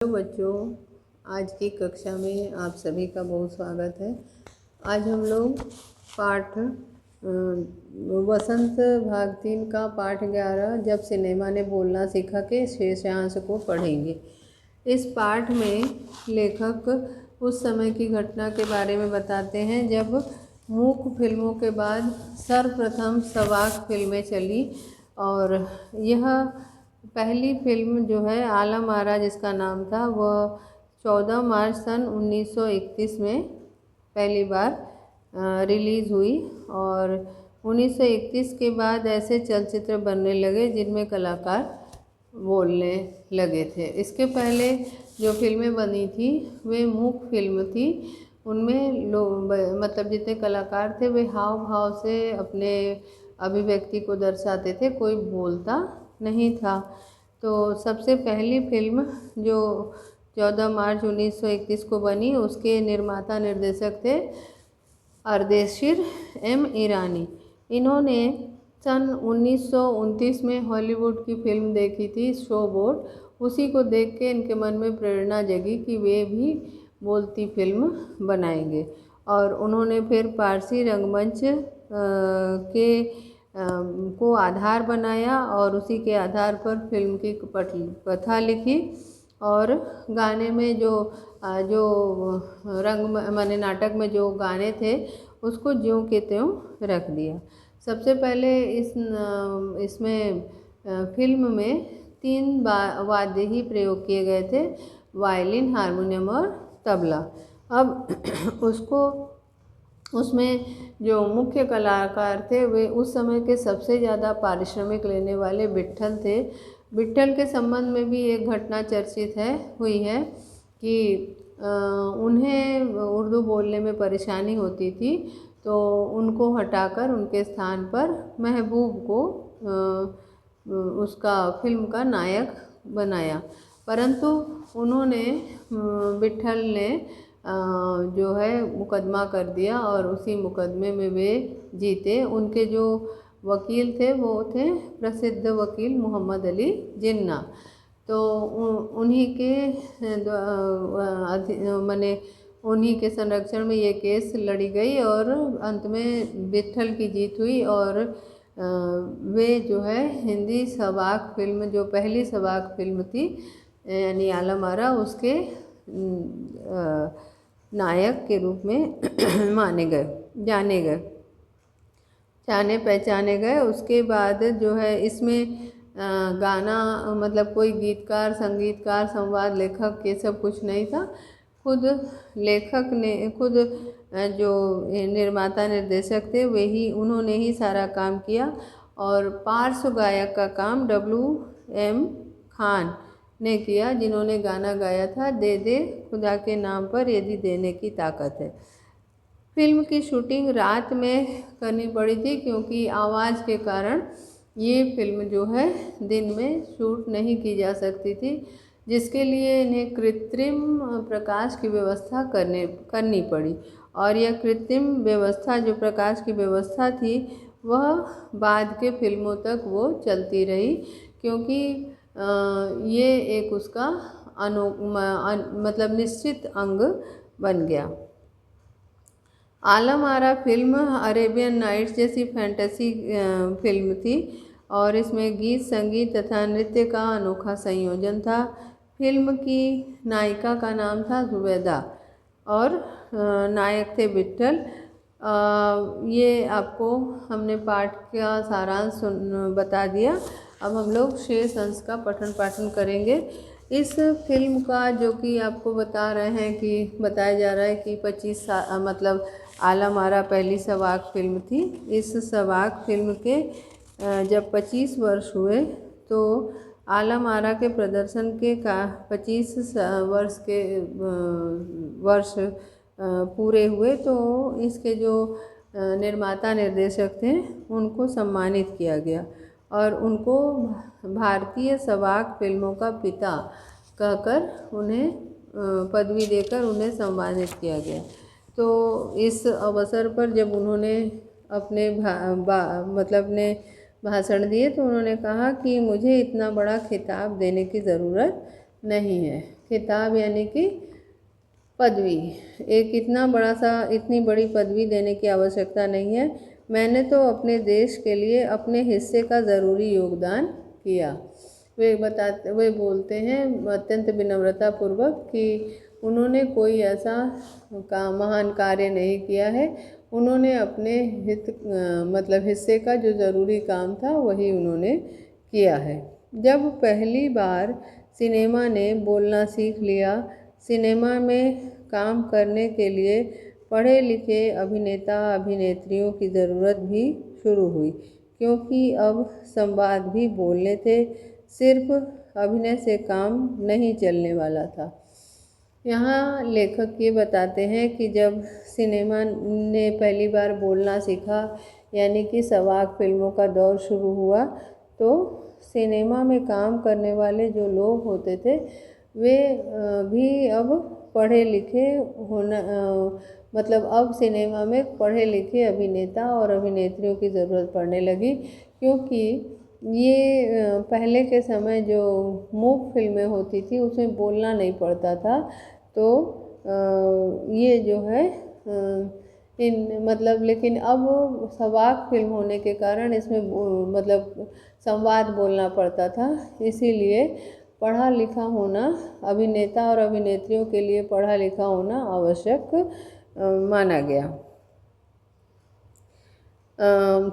Hello बच्चों, आज की कक्षा में आप सभी का बहुत स्वागत है। आज हम लोग पाठ वसंत भाग 3 का पाठ 11 जब सिनेमा ने बोलना सीखा के शेषांश को पढ़ेंगे। इस पाठ में लेखक उस समय की घटना के बारे में बताते हैं जब मूक फिल्मों के बाद सर्वप्रथम सवाक फिल्में चली, और यह पहली फिल्म जो है आलम आरा जिसका नाम था, वह 14 मार्च सन 1931 में पहली बार रिलीज़ हुई। और 1931 के बाद ऐसे चलचित्र बनने लगे जिनमें कलाकार बोलने लगे थे। इसके पहले जो फिल्में बनी थी वे मूक फिल्म थी। उनमें लोग मतलब जितने कलाकार थे वे हाव भाव से अपने अभिव्यक्ति को दर्शाते थे, कोई बोलता नहीं था। तो सबसे पहली फिल्म जो 14 मार्च 1931 को बनी, उसके निर्माता निर्देशक थे अर्देशीर एम ईरानी। इन्होंने सन 1929 में हॉलीवुड की फिल्म देखी थी शो बोट। उसी को देख के इनके मन में प्रेरणा जगी कि वे भी बोलती फिल्म बनाएंगे, और उन्होंने फिर पारसी रंगमंच के को आधार बनाया और उसी के आधार पर फिल्म की कथा लिखी। और गाने में जो रंग माने नाटक में जो गाने थे उसको ज्यों के त्यों रख दिया। सबसे पहले इसमें फिल्म में 3 वाद्य ही प्रयोग किए गए थे, वायलिन, हारमोनियम और तबला। अब उसमें जो मुख्य कलाकार थे वे उस समय के सबसे ज़्यादा पारिश्रमिक लेने वाले विट्ठल थे। विट्ठल के संबंध में भी एक घटना चर्चित हुई है कि उन्हें उर्दू बोलने में परेशानी होती थी, तो उनको हटाकर उनके स्थान पर महबूब को उसका फिल्म का नायक बनाया। परंतु उन्होंने विट्ठल ने जो है मुकदमा कर दिया और उसी मुकदमे में वे जीते। उनके जो वकील थे वो थे प्रसिद्ध वकील मोहम्मद अली जिन्ना। तो उन्हीं के उन्हीं के संरक्षण में ये केस लड़ी गई और अंत में विट्ठल की जीत हुई। और वे जो है हिंदी सवाक फिल्म, जो पहली सवाक फिल्म थी यानी आलम आरा, उसके नायक के रूप में जाने पहचाने गए। उसके बाद जो है इसमें गाना मतलब कोई गीतकार, संगीतकार, संवाद लेखक ये सब कुछ नहीं था। खुद लेखक ने, खुद जो निर्माता निर्देशक थे उन्होंने ही सारा काम किया। और पार्श्व गायक का काम WM खान ने किया, जिन्होंने गाना गाया था दे दे खुदा के नाम पर यदि देने की ताकत है। फिल्म की शूटिंग रात में करनी पड़ी थी क्योंकि आवाज़ के कारण ये फिल्म जो है दिन में शूट नहीं की जा सकती थी, जिसके लिए इन्हें कृत्रिम प्रकाश की व्यवस्था करनी पड़ी। और यह कृत्रिम व्यवस्था, जो प्रकाश की व्यवस्था थी, वह बाद के फिल्मों तक वो चलती रही, क्योंकि ये एक उसका मतलब निश्चित अंग बन गया। Alam Ara film Arabian nights जैसी फैंटेसी फिल्म थी और इसमें गीत, संगीत तथा नृत्य का अनोखा संयोजन था। फिल्म की नायिका का नाम था जुबैदा और नायक थे विट्ठल। ये आपको हमने पाठ का सारांश बता दिया। अब हम लोग शेष अंश का पठन पाठन करेंगे। इस फिल्म का जो कि आपको बताया जा रहा है कि 25 मतलब आलम आरा पहली सवाक फिल्म थी। इस सवाक फिल्म के जब 25 वर्ष हुए तो आलम आरा के प्रदर्शन के 25 वर्ष पूरे हुए, तो इसके जो निर्माता निर्देशक थे उनको सम्मानित किया गया और उनको भारतीय सवाक फिल्मों का पिता कहकर उन्हें पदवी देकर उन्हें सम्मानित किया गया। तो इस अवसर पर जब उन्होंने अपने भाषण दिए तो उन्होंने कहा कि मुझे इतना बड़ा खिताब देने की ज़रूरत नहीं है। खिताब यानी कि पदवी, एक इतनी बड़ी पदवी देने की आवश्यकता नहीं है। मैंने तो अपने देश के लिए अपने हिस्से का ज़रूरी योगदान किया। वे बोलते हैं अत्यंत विनम्रता पूर्वक कि उन्होंने कोई ऐसा महान कार्य नहीं किया है। उन्होंने अपने मतलब हिस्से का जो ज़रूरी काम था वही उन्होंने किया है। जब पहली बार सिनेमा ने बोलना सीख लिया, सिनेमा में काम करने के लिए पढ़े लिखे अभिनेता अभिनेत्रियों की ज़रूरत भी शुरू हुई, क्योंकि अब संवाद भी बोलने थे, सिर्फ अभिनय से काम नहीं चलने वाला था। यहाँ लेखक ये बताते हैं कि जब सिनेमा ने पहली बार बोलना सीखा, यानी कि सवाक फिल्मों का दौर शुरू हुआ, तो सिनेमा में काम करने वाले जो लोग होते थे वे भी अब पढ़े लिखे होना मतलब अब सिनेमा में पढ़े लिखे अभिनेता और अभिनेत्रियों की ज़रूरत पड़ने लगी, क्योंकि ये पहले के समय जो मूक फिल्में होती थी उसमें बोलना नहीं पड़ता था। तो ये जो है लेकिन अब सवाक फिल्म होने के कारण इसमें मतलब संवाद बोलना पड़ता था, इसीलिए पढ़ा लिखा होना अभिनेता और अभिनेत्रियों के लिए पढ़ा लिखा होना आवश्यक माना गया।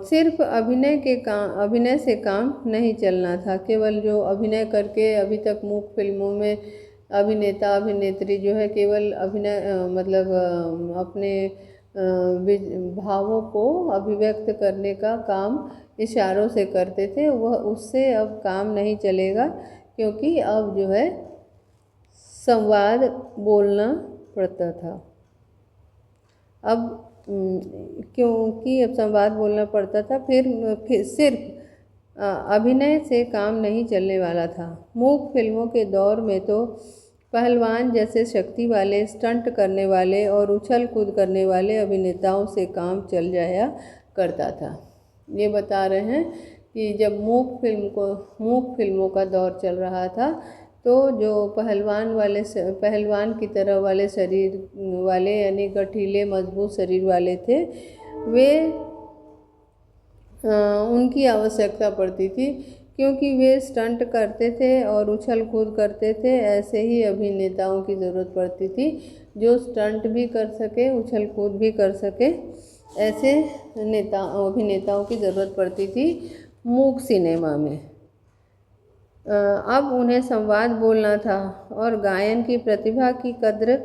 सिर्फ अभिनय से काम नहीं चलना था। केवल जो अभिनय करके अभी तक मूक फिल्मों में अभिनेता अभिनेत्री जो है केवल अभिनय अपने भावों को अभिव्यक्त करने का काम इशारों से करते थे, वह उससे अब काम नहीं चलेगा, क्योंकि अब जो है संवाद बोलना पड़ता था। अब क्योंकि अब संवाद बोलना पड़ता था, फिर सिर्फ अभिनय से काम नहीं चलने वाला था। मूक फिल्मों के दौर में तो पहलवान जैसे शक्ति वाले, स्टंट करने वाले और उछल कूद करने वाले अभिनेताओं से काम चल जाया करता था। ये बता रहे हैं कि जब मूक फिल्मों का दौर चल रहा था, तो जो पहलवान की तरह वाले शरीर वाले यानी गठीले मजबूत शरीर वाले थे, वे उनकी आवश्यकता पड़ती थी, क्योंकि वे स्टंट करते थे और उछल कूद करते थे। ऐसे ही अभिनेताओं की ज़रूरत पड़ती थी जो स्टंट भी कर सके, उछल कूद भी कर सके। ऐसे अभिनेताओं की ज़रूरत पड़ती थी मूक सिनेमा में। अब उन्हें संवाद बोलना था और गायन की प्रतिभा की कद्र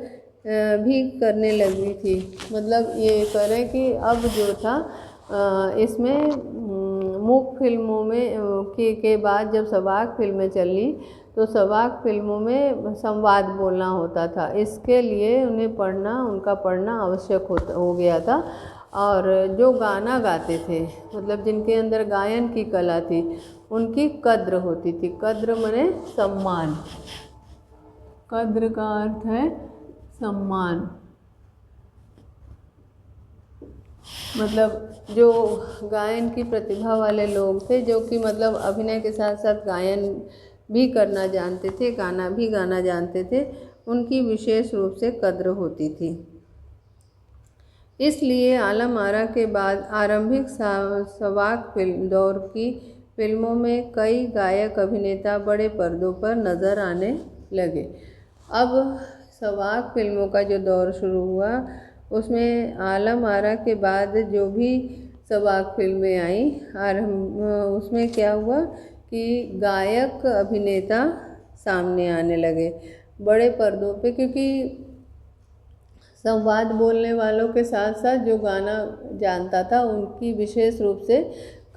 भी करने लगी थी। मतलब ये करें कि अब जो था इसमें मूक फिल्मों में के बाद जब सवाक फिल्में चली, तो सवाक फिल्मों में संवाद बोलना होता था। इसके लिए उनका पढ़ना आवश्यक हो गया था। और जो गाना गाते थे, मतलब जिनके अंदर गायन की कला थी, उनकी कद्र होती थी। कद्र माने सम्मान, कद्र का अर्थ है सम्मान। मतलब जो गायन की प्रतिभा वाले लोग थे, जो कि मतलब अभिनय के साथ साथ गायन भी करना जानते थे, गाना भी गाना जानते थे, उनकी विशेष रूप से कद्र होती थी। इसलिए आलम आरा के बाद आरंभिक सवाक दौर की फिल्मों में कई गायक अभिनेता बड़े पर्दों पर नज़र आने लगे। अब सवाक फिल्मों का जो दौर शुरू हुआ, उसमें आलम आरा के बाद जो भी सवाक फिल्में आई, उसमें क्या हुआ कि गायक अभिनेता सामने आने लगे बड़े पर्दों पे, क्योंकि संवाद बोलने वालों के साथ साथ जो गाना जानता था उनकी विशेष रूप से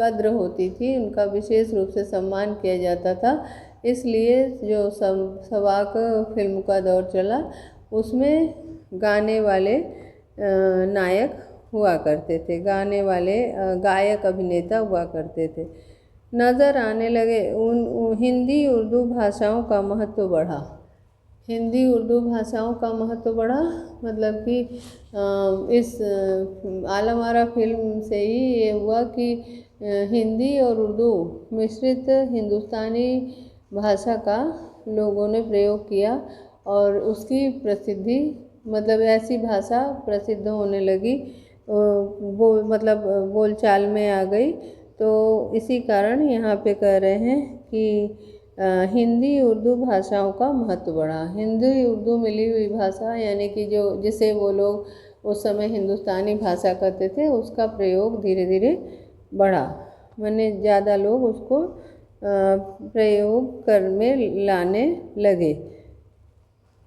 कद्र होती थी, उनका विशेष रूप से सम्मान किया जाता था। इसलिए जो सवाक फिल्म का दौर चला, उसमें गाने वाले नायक हुआ करते थे, गाने वाले गायक अभिनेता हुआ करते थे। नज़र आने लगे हिंदी उर्दू भाषाओं का महत्व बढ़ा। हिंदी उर्दू भाषाओं का महत्व बढ़ा, मतलब कि इस आलम आरा फिल्म से ही ये हुआ कि हिंदी और उर्दू मिश्रित हिंदुस्तानी भाषा का लोगों ने प्रयोग किया और उसकी प्रसिद्धि मतलब ऐसी भाषा प्रसिद्ध होने लगी, वो मतलब बोलचाल में आ गई। तो इसी कारण यहाँ पे कह रहे हैं कि हिंदी उर्दू भाषाओं का महत्व बढ़ा। हिंदी उर्दू मिली हुई भाषा यानी कि जो जिसे वो लोग उस समय हिंदुस्तानी भाषा कहते थे, उसका प्रयोग धीरे धीरे बढ़ा, माने ज़्यादा लोग उसको प्रयोग कर में लाने लगे।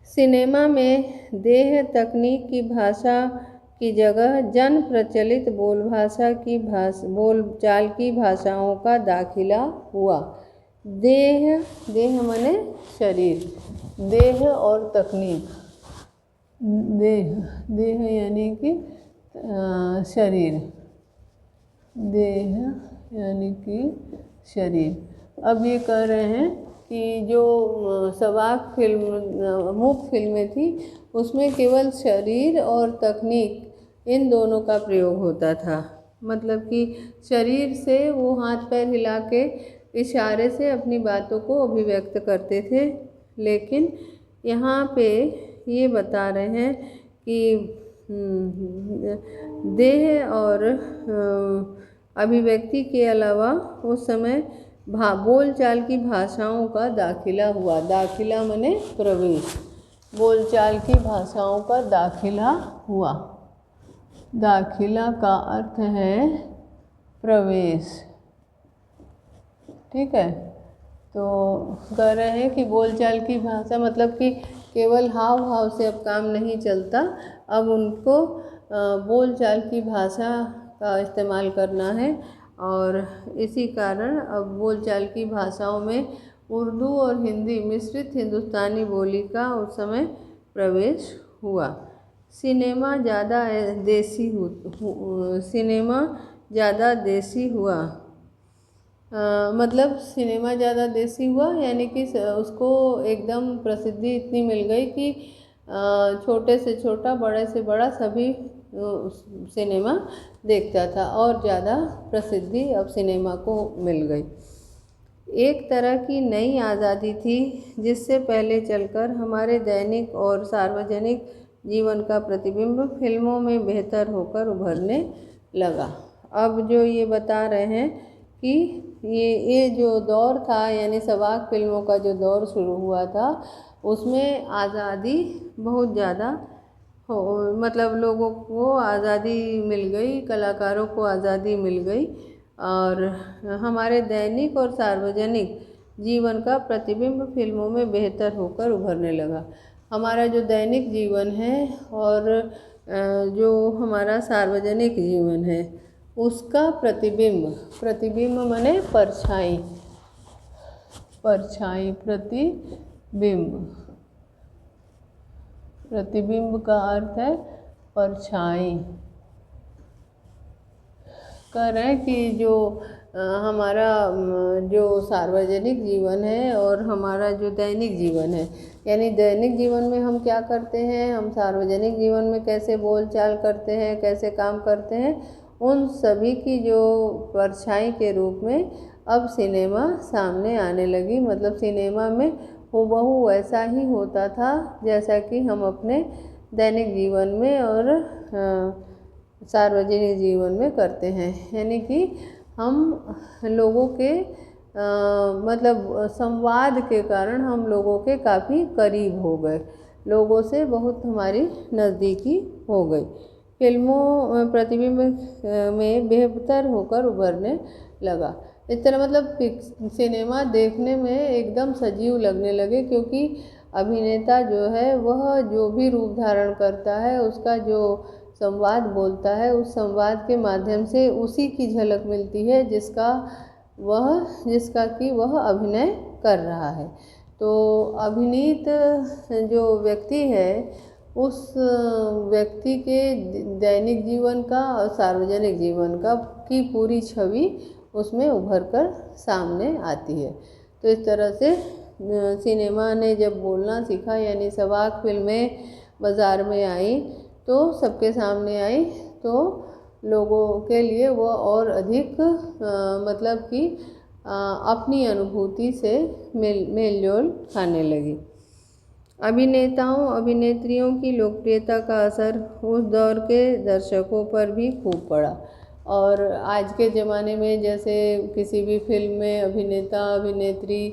सिनेमा में देह तकनीक की भाषा की जगह जन प्रचलित बोलचाल की भाषाओं का दाखिला हुआ। देह माने शरीर, देह और तकनीक, देह यानी कि शरीर, देह यानी कि शरीर। अब ये कह रहे हैं कि जो सवाक फिल्म मूक फिल्में थी उसमें केवल शरीर और तकनीक इन दोनों का प्रयोग होता था। मतलब कि शरीर से वो हाथ पैर हिला के इशारे से अपनी बातों को अभिव्यक्त करते थे, लेकिन यहाँ पे ये बता रहे हैं कि देह और अभिव्यक्ति के अलावा उस समय बोलचाल की भाषाओं का दाखिला हुआ। दाखिला माने प्रवेश, बोलचाल की भाषाओं का दाखिला हुआ। दाखिला का अर्थ है प्रवेश, ठीक है। तो कह रहे हैं कि बोलचाल की भाषा मतलब कि केवल हाव भाव से अब काम नहीं चलता, अब उनको बोलचाल की भाषा का इस्तेमाल करना है। और इसी कारण अब बोलचाल की भाषाओं में उर्दू और हिंदी मिश्रित हिंदुस्तानी बोली का उस समय प्रवेश हुआ। सिनेमा ज़्यादा देसी हुआ। मतलब सिनेमा ज़्यादा देसी हुआ यानी कि उसको एकदम प्रसिद्धि इतनी मिल गई कि छोटे से छोटा बड़े से बड़ा सभी सिनेमा देखता था और ज़्यादा प्रसिद्धि अब सिनेमा को मिल गई। एक तरह की नई आज़ादी थी जिससे पहले चलकर हमारे दैनिक और सार्वजनिक जीवन का प्रतिबिंब फिल्मों में बेहतर होकर उभरने लगा। अब जो ये बता रहे हैं कि ये जो दौर था यानी सवाक फिल्मों का जो दौर शुरू हुआ था उसमें आज़ादी बहुत ज़्यादा मतलब लोगों को आज़ादी मिल गई, कलाकारों को आज़ादी मिल गई और हमारे दैनिक और सार्वजनिक जीवन का प्रतिबिंब फिल्मों में बेहतर होकर उभरने लगा। हमारा जो दैनिक जीवन है और जो हमारा सार्वजनिक जीवन है उसका प्रतिबिंब माने परछाई, प्रतिबिंब का अर्थ है परछाई। कह रहे हैं कि जो हमारा जो सार्वजनिक जीवन है और हमारा जो दैनिक जीवन है, यानी दैनिक जीवन में हम क्या करते हैं, हम सार्वजनिक जीवन में कैसे बोलचाल करते हैं, कैसे काम करते हैं, उन सभी की जो परछाई के रूप में अब सिनेमा सामने आने लगी। मतलब सिनेमा में हूबहू वैसा ही होता था जैसा कि हम अपने दैनिक जीवन में और सार्वजनिक जीवन में करते हैं। यानी कि हम लोगों के मतलब संवाद के कारण हम लोगों के काफ़ी करीब हो गए, लोगों से बहुत हमारी नज़दीकी हो गई। फिल्मों प्रतिबिंब में बेहतर होकर उभरने लगा। इस तरह मतलब सिनेमा देखने में एकदम सजीव लगने लगे, क्योंकि अभिनेता जो है वह जो भी रूप धारण करता है उसका जो संवाद बोलता है उस संवाद के माध्यम से उसी की झलक मिलती है जिसका कि वह अभिनय कर रहा है। तो अभिनीत जो व्यक्ति है उस व्यक्ति के दैनिक जीवन का और सार्वजनिक जीवन का की पूरी छवि उसमें उभर कर सामने आती है। तो इस तरह से सिनेमा ने जब बोलना सीखा यानी सवाक फिल्में बाज़ार में आई तो सबके सामने आई, तो लोगों के लिए वो और अधिक मतलब कि अपनी अनुभूति से मेल जोल खाने लगी। अभिनेताओं अभिनेत्रियों की लोकप्रियता का असर उस दौर के दर्शकों पर भी खूब पड़ा। और आज के ज़माने में जैसे किसी भी फिल्म में अभिनेता अभिनेत्री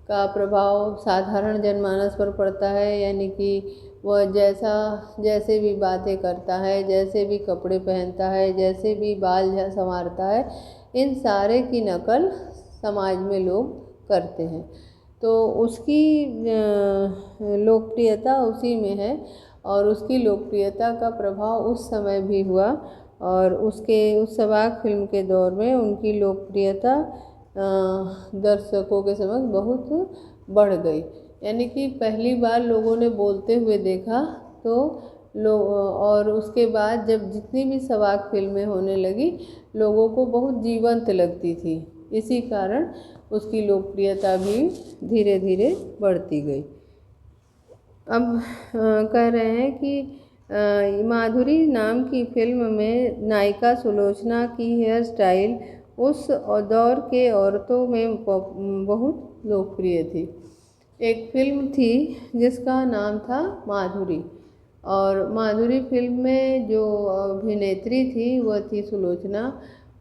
का प्रभाव साधारण जनमानस पर पड़ता है, यानी कि वह जैसे भी बातें करता है, जैसे भी कपड़े पहनता है, जैसे भी बाल संवारता है, इन सारे की नकल समाज में लोग करते हैं। तो उसकी लोकप्रियता उसी में है, और उसकी लोकप्रियता का प्रभाव उस समय भी हुआ, और उस सवाक फिल्म के दौर में उनकी लोकप्रियता दर्शकों के समक्ष बहुत बढ़ गई। यानी कि पहली बार लोगों ने बोलते हुए देखा तो और उसके बाद जब जितनी भी सवाक फिल्में होने लगी, लोगों को बहुत जीवंत लगती थी। इसी कारण उसकी लोकप्रियता भी धीरे धीरे बढ़ती गई। अब कह रहे हैं कि माधुरी नाम की फिल्म में नायिका सुलोचना की हेयर स्टाइल उस दौर के औरतों में बहुत लोकप्रिय थी। एक फिल्म थी जिसका नाम था माधुरी, और माधुरी फिल्म में जो अभिनेत्री थी वह थी सुलोचना।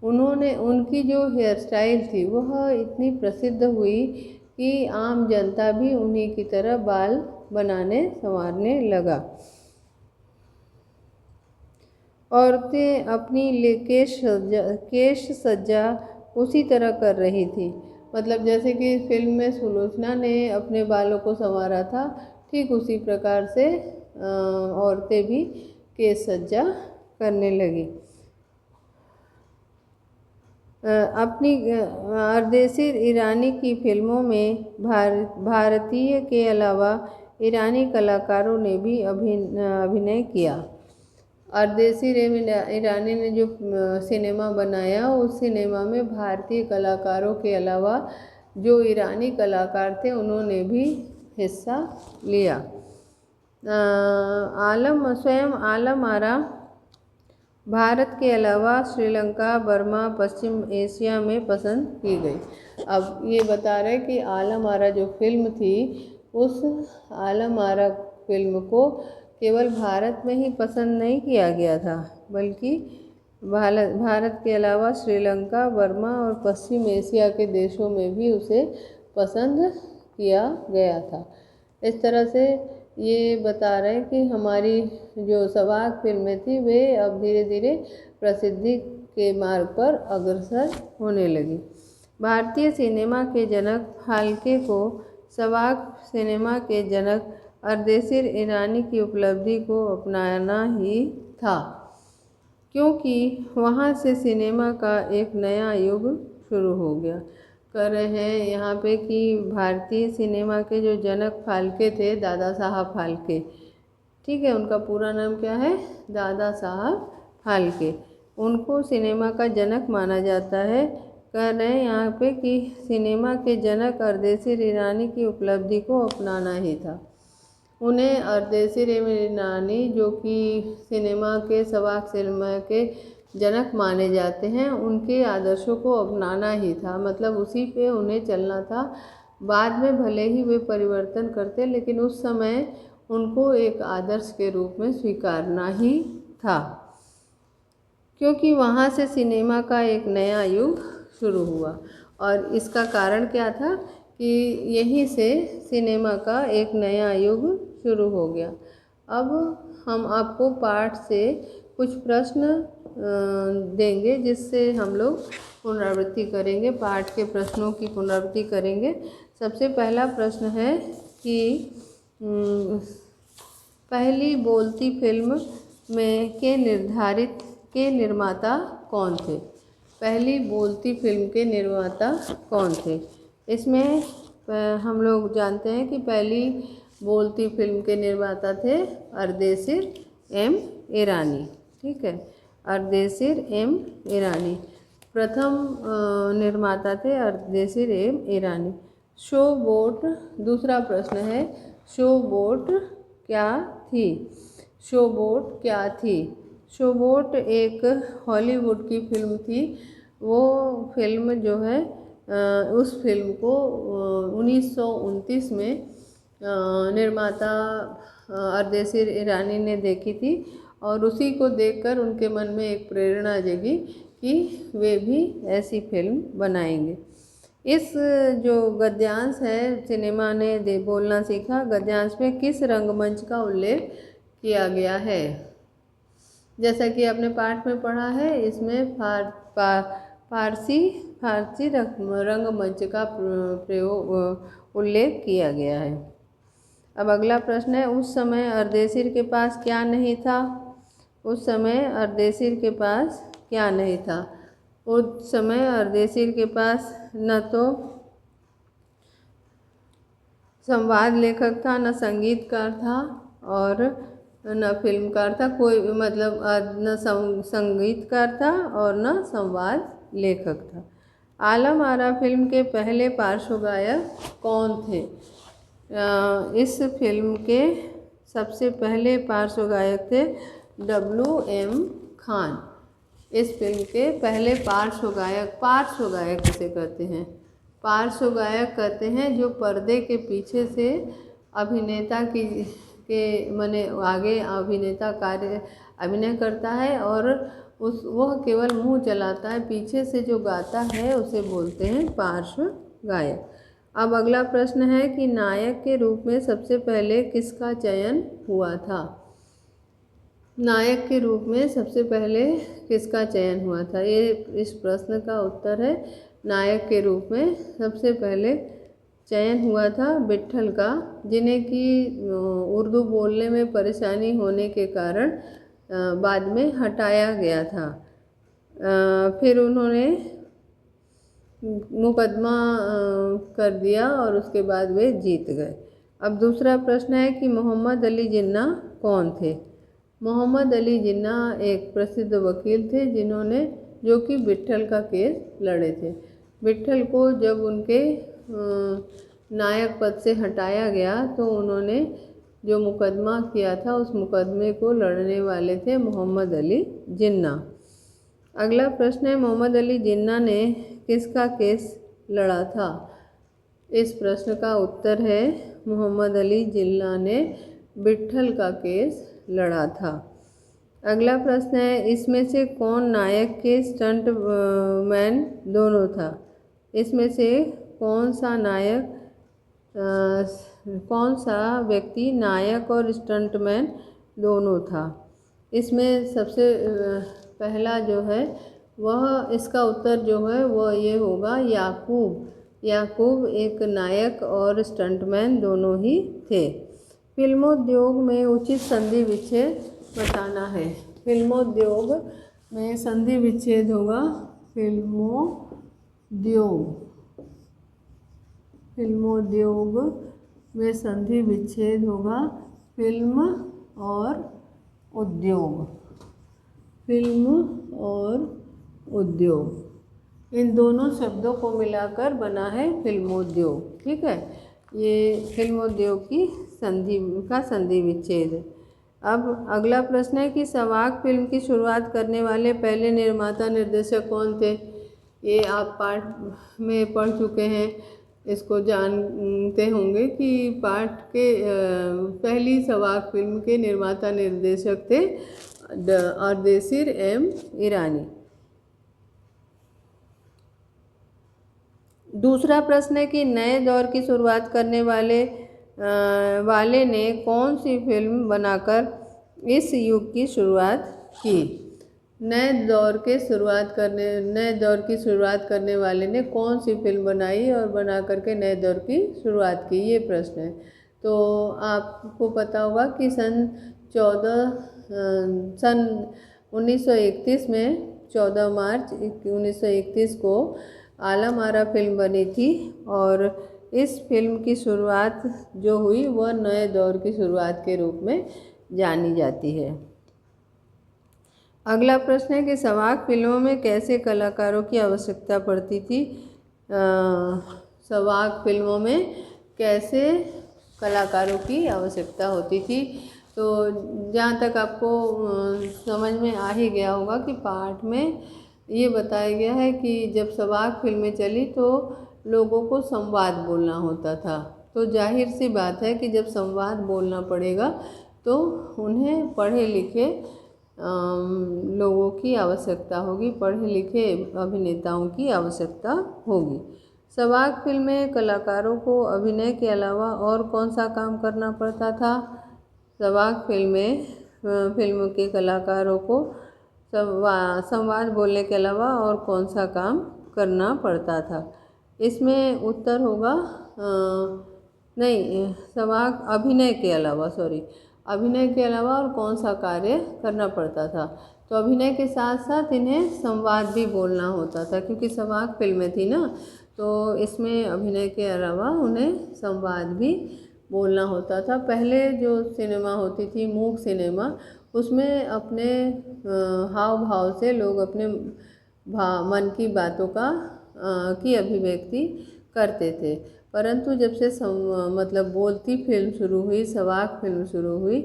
उनकी जो हेयर स्टाइल थी वह इतनी प्रसिद्ध हुई कि आम जनता भी उन्हीं की तरह बाल बनाने संवारने लगा। औरतें अपनी केश सज्जा उसी तरह कर रही थी। मतलब जैसे कि फिल्म में सुलोचना ने अपने बालों को संवारा था, ठीक उसी प्रकार से औरतें भी केश सज्जा करने लगी। अपनी अर्देशी ईरानी की फिल्मों में भारतीय के अलावा ईरानी कलाकारों ने भी अभिनय किया। अर्देशी ईरानी ने जो सिनेमा बनाया, उस सिनेमा में भारतीय कलाकारों के अलावा जो ईरानी कलाकार थे उन्होंने भी हिस्सा लिया। स्वयं आलम आरा भारत के अलावा श्रीलंका, बर्मा, पश्चिम एशिया में पसंद की गई। अब ये बता रहे कि आलम आरा जो फिल्म थी, उस आलम आरा फिल्म को केवल भारत में ही पसंद नहीं किया गया था, बल्कि भारत के अलावा श्रीलंका, बर्मा और पश्चिम एशिया के देशों में भी उसे पसंद किया गया था। इस तरह से ये बता रहे हैं कि हमारी जो सवाक फिल्में थी वे अब धीरे धीरे प्रसिद्धि के मार्ग पर अग्रसर होने लगी। भारतीय सिनेमा के जनक फाल्के को सवाक सिनेमा के जनक अर्देशी ईरानी की उपलब्धि को अपनाना ही था, क्योंकि वहाँ से सिनेमा का एक नया युग शुरू हो गया। कर रहे हैं यहाँ पे कि भारतीय सिनेमा के जो जनक फाल्के थे, दादा साहब फाल्के, ठीक है, उनका पूरा नाम क्या है, दादा साहब फाल्के, उनको सिनेमा का जनक माना जाता है। कह रहे हैं यहाँ पे कि सिनेमा के जनक अर्देशी ईरानी की उपलब्धि को अपनाना ही था। उन्हें अर्देशी ईरानी, जो कि सिनेमा के सवाक सिनेमा के जनक माने जाते हैं, उनके आदर्शों को अपनाना ही था। मतलब उसी पे उन्हें चलना था। बाद में भले ही वे परिवर्तन करते, लेकिन उस समय उनको एक आदर्श के रूप में स्वीकारना ही था, क्योंकि वहाँ से सिनेमा का एक नया युग शुरू हुआ। और इसका कारण क्या था कि यहीं से सिनेमा का एक नया युग शुरू हो गया। अब हम आपको पाठ से कुछ प्रश्न देंगे, जिससे हम लोग पुनरावृत्ति करेंगे, पाठ के प्रश्नों की पुनरावृत्ति करेंगे। सबसे पहला प्रश्न है कि पहली बोलती फिल्म में के निर्माता कौन थे? पहली बोलती फिल्म के निर्माता कौन थे? इसमें हम लोग जानते हैं कि पहली बोलती फिल्म के निर्माता थे अर्देशी एम ईरानी, ठीक है, अर्देशी एम ईरानी प्रथम निर्माता थे, अर्देशी एम ईरानी। शो बोट, दूसरा प्रश्न है, शो बोट क्या थी? शो बोट क्या थी? शो बोट एक हॉलीवुड की फिल्म थी। वो फिल्म जो है उस फिल्म को 1929 में निर्माता अर्देशीर ईरानी ने देखी थी और उसी को देखकर उनके मन में एक प्रेरणा जगी कि वे भी ऐसी फिल्म बनाएंगे। इस जो गद्यांश है सिनेमा ने बोलना सीखा, गद्यांश में किस रंगमंच का उल्लेख किया गया है? जैसा कि आपने पाठ में पढ़ा है, इसमें फारसी रंगमंच का उल्लेख किया गया है। अब अगला प्रश्न है, उस समय अर्देशीर के पास क्या नहीं था? उस समय अर्देशीर के पास क्या नहीं था? उस समय अर्देशीर के पास न तो संवाद लेखक था, न संगीतकार था और न फिल्मकार था, कोई मतलब न संगीतकार था और न संवाद लेखक था। आलम आरा फिल्म के पहले पार्श्व गायक कौन थे? इस फिल्म के सबसे पहले पार्श्व गायक थे W.M. खान। इस फिल्म के पहले पार्श्व गायक किसे कहते हैं? पार्श्व गायक कहते हैं जो पर्दे के पीछे से अभिनेता के माने आगे अभिनेता अभिनय करता है और वह केवल मुंह चलाता है, पीछे से जो गाता है उसे बोलते हैं पार्श्व गायक। अब अगला प्रश्न है कि नायक के रूप में सबसे पहले किसका चयन हुआ था? नायक के रूप में सबसे पहले किसका चयन हुआ था? ये इस प्रश्न का उत्तर है नायक के रूप में सबसे पहले चयन हुआ था विट्ठल का, जिन्हें कि उर्दू बोलने में परेशानी होने के कारण बाद में हटाया गया था। फिर उन्होंने मुकदमा कर दिया और उसके बाद वे जीत गए। अब दूसरा प्रश्न है कि मोहम्मद अली जिन्ना कौन थे? मोहम्मद अली जिन्ना एक प्रसिद्ध वकील थे जो कि विट्ठल का केस लड़े थे। विट्ठल को जब उनके नायक पद से हटाया गया तो उन्होंने जो मुकदमा किया था उस मुकदमे को लड़ने वाले थे मोहम्मद अली जिन्ना। अगला प्रश्न है, मोहम्मद अली जिन्ना ने किसका केस लड़ा था? इस प्रश्न का उत्तर है मोहम्मद अली जिन्ना ने विट्ठल का केस लड़ा था। अगला प्रश्न है, इसमें से कौन नायक के स्टंट मैन दोनों था? इसमें से कौन सा व्यक्ति नायक और स्टंटमैन दोनों था? इसमें सबसे पहला जो है वह इसका उत्तर जो है वह ये होगा याकूब एक नायक और स्टंटमैन दोनों ही थे। फिल्मोद्योग में उचित संधि विच्छेद बताना है। फिल्मोद्योग में संधि विच्छेद होगा फिल्मोद्योग में संधि विच्छेद होगा फिल्म और उद्योग। इन दोनों शब्दों को मिलाकर बना है फिल्मोद्योग। ठीक है, ये फिल्मोद्योग की संधि विच्छेद। अब अगला प्रश्न है कि सवाक फिल्म की शुरुआत करने वाले पहले निर्माता निर्देशक कौन थे? ये आप पाठ में पढ़ चुके हैं, इसको जानते होंगे कि पाठ के पहली सवाक फिल्म के निर्माता निर्देशक थे अर्देशीर एम ईरानी। दूसरा प्रश्न है कि नए दौर की शुरुआत करने वाले ने कौन सी फिल्म बनाकर इस युग की शुरुआत की? नए दौर की शुरुआत करने वाले ने कौन सी फिल्म बनाई और बना करके नए दौर की शुरुआत की, ये प्रश्न है। तो आपको पता होगा कि सन 1931 में 14 मार्च 1931 को आलम आरा फिल्म बनी थी और इस फिल्म की शुरुआत जो हुई वह नए दौर की शुरुआत के रूप में जानी जाती है। अगला प्रश्न है कि सवाक फिल्मों में कैसे कलाकारों की आवश्यकता पड़ती थी? सवाक फिल्मों में कैसे कलाकारों की आवश्यकता होती थी? तो जहाँ तक आपको समझ में आ ही गया होगा कि पाठ में ये बताया गया है कि जब सवाक फिल्में चली तो लोगों को संवाद बोलना होता था। तो जाहिर सी बात है कि जब संवाद बोलना पड़ेगा तो उन्हें पढ़े लिखे लोगों की आवश्यकता होगी, पढ़े लिखे अभिनेताओं की आवश्यकता होगी। सवाक फिल्में कलाकारों को अभिनय के अलावा और कौन सा काम करना पड़ता था? सवाक फिल्म के कलाकारों को संवाद बोलने के अलावा और कौन सा काम करना पड़ता था? इसमें उत्तर होगा नहीं, सवाक अभिनय के अलावा, अभिनय के अलावा और कौन सा कार्य करना पड़ता था? तो अभिनय के साथ साथ इन्हें संवाद भी बोलना होता था, क्योंकि सवाक फिल्में थी ना, तो इसमें अभिनय के अलावा उन्हें संवाद भी बोलना होता था। पहले जो सिनेमा होती थी, मूक सिनेमा, उसमें अपने हाव भाव से लोग अपने मन की बातों की अभिव्यक्ति करते थे। परंतु जब से मतलब बोलती फिल्म शुरू हुई, सवाक फिल्म शुरू हुई,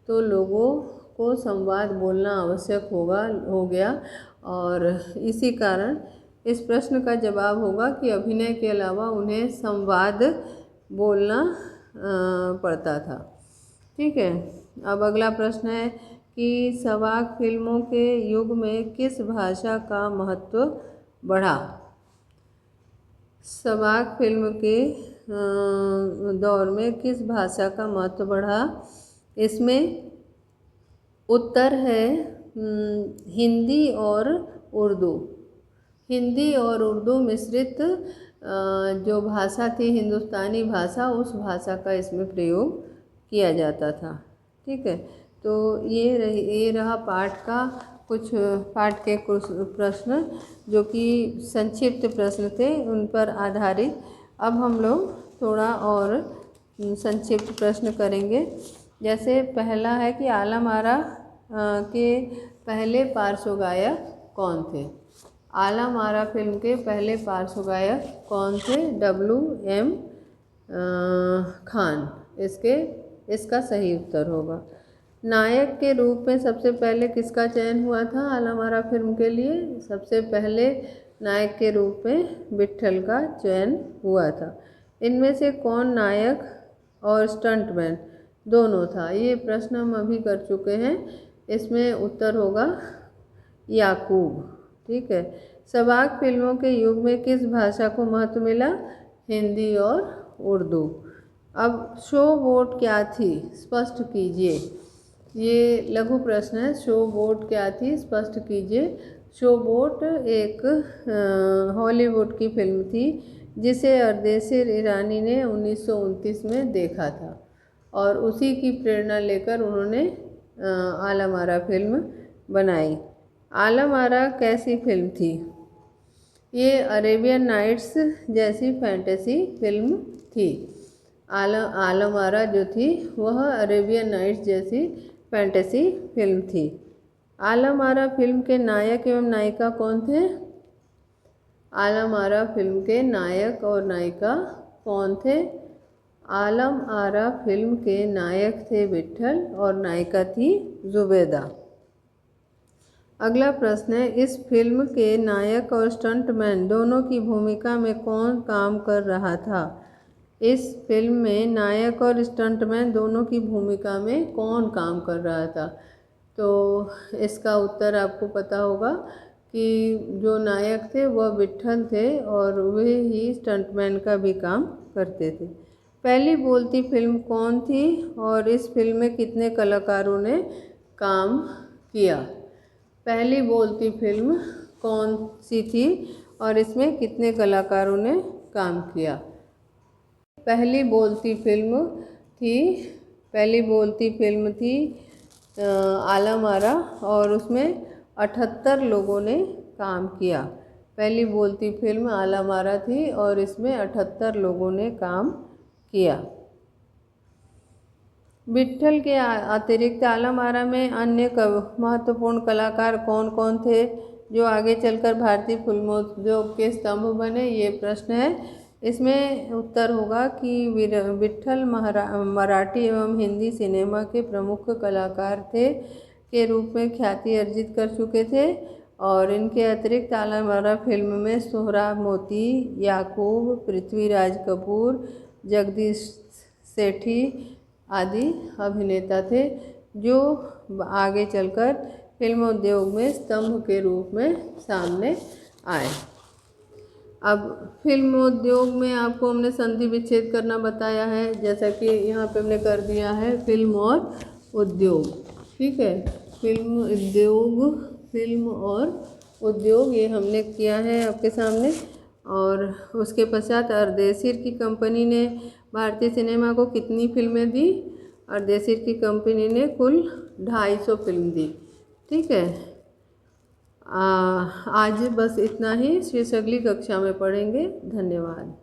तो लोगों को संवाद बोलना आवश्यक हो गया, और इसी कारण इस प्रश्न का जवाब होगा कि अभिनय के अलावा उन्हें संवाद बोलना पड़ता था। ठीक है, अब अगला प्रश्न है कि सवाक फिल्मों के युग में किस भाषा का महत्व बढ़ा? सवाक फिल्म के दौर में किस भाषा का महत्व बढ़ा? इसमें उत्तर है हिंदी और उर्दू। हिंदी और उर्दू मिश्रित जो भाषा थी, हिंदुस्तानी भाषा, उस भाषा का इसमें प्रयोग किया जाता था। ठीक है, तो ये रहा पाठ के कुछ प्रश्न जो कि संक्षिप्त प्रश्न थे, उन पर आधारित। अब हम लोग थोड़ा और संक्षिप्त प्रश्न करेंगे। जैसे पहला है कि आलम आरा के पहले पार्श्व गायक कौन थे? आलम आरा फिल्म के पहले पार्श्व गायक कौन थे? W.M. खान इसका सही उत्तर होगा। नायक के रूप में सबसे पहले किसका चयन हुआ था आलम आरा फिल्म के लिए? सबसे पहले नायक के रूप में विट्ठल का चयन हुआ था। इनमें से कौन नायक और स्टंटमैन दोनों था? ये प्रश्न हम अभी कर चुके हैं। इसमें उत्तर होगा याकूब। ठीक है, सवाक फिल्मों के युग में किस भाषा को महत्व मिला? हिंदी और उर्दू। अब शो बोट क्या थी? स्पष्ट कीजिए। ये लघु प्रश्न है। शो बोट क्या थी? स्पष्ट कीजिए। शो बोट एक हॉलीवुड की फिल्म थी जिसे अरदेशी ईरानी ने 1929 में देखा था, और उसी की प्रेरणा लेकर उन्होंने आलम आरा फिल्म बनाई। आलम आरा कैसी फिल्म थी? ये अरेबियन नाइट्स जैसी फैंटेसी फिल्म थी। आलम आरा जो थी वह अरेबियन नाइट्स जैसी फैंटेसी फिल्म थी। आलम आरा फिल्म के नायक एवं नायिका कौन थे? आलम आरा फिल्म के नायक और नायिका कौन थे? आलम आरा फिल्म के नायक थे विट्ठल और नायिका थी जुबैदा। अगला प्रश्न है, इस फिल्म के नायक और स्टंटमैन दोनों की भूमिका में कौन काम कर रहा था? इस फिल्म में नायक और स्टंटमैन दोनों की भूमिका में कौन काम कर रहा था? तो इसका उत्तर आपको पता होगा कि जो नायक थे वह विट्ठल थे और वे ही स्टंटमैन का भी काम करते थे। पहली बोलती फिल्म कौन थी और इस फिल्म में कितने कलाकारों ने काम किया? पहली बोलती फिल्म कौन सी थी और इसमें कितने कलाकारों ने काम किया? पहली बोलती फिल्म थी आलम आरा और उसमें 78 लोगों ने काम किया। पहली बोलती फिल्म आलम आरा थी और इसमें 78 लोगों ने काम किया। विट्ठल के अतिरिक्त आलम आरा में अन्य महत्वपूर्ण कलाकार कौन कौन थे जो आगे चलकर भारतीय फिल्मोद्योग के स्तंभ बने? ये प्रश्न है। इसमें उत्तर होगा कि विट्ठल मराठी एवं हिंदी सिनेमा के प्रमुख कलाकार के रूप में ख्याति अर्जित कर चुके थे और इनके अतिरिक्त तालामारा फिल्म में सोहराब मोती, याकूब, पृथ्वीराज कपूर, जगदीश सेठी आदि अभिनेता थे, जो आगे चलकर फिल्म उद्योग में स्तंभ के रूप में सामने आए। अब फिल्म उद्योग में आपको हमने संधि विच्छेद करना बताया है, जैसा कि यहाँ पे हमने कर दिया है फिल्म और उद्योग। ठीक है, फिल्म और उद्योग ये हमने किया है आपके सामने। और उसके पश्चात अर्देशीर की कंपनी ने भारतीय सिनेमा को कितनी फिल्में दी? अर्देशीर की कंपनी ने कुल 250 फिल्म दी। ठीक है, आज बस इतना ही, शेष अगली कक्षा में पढ़ेंगे। धन्यवाद।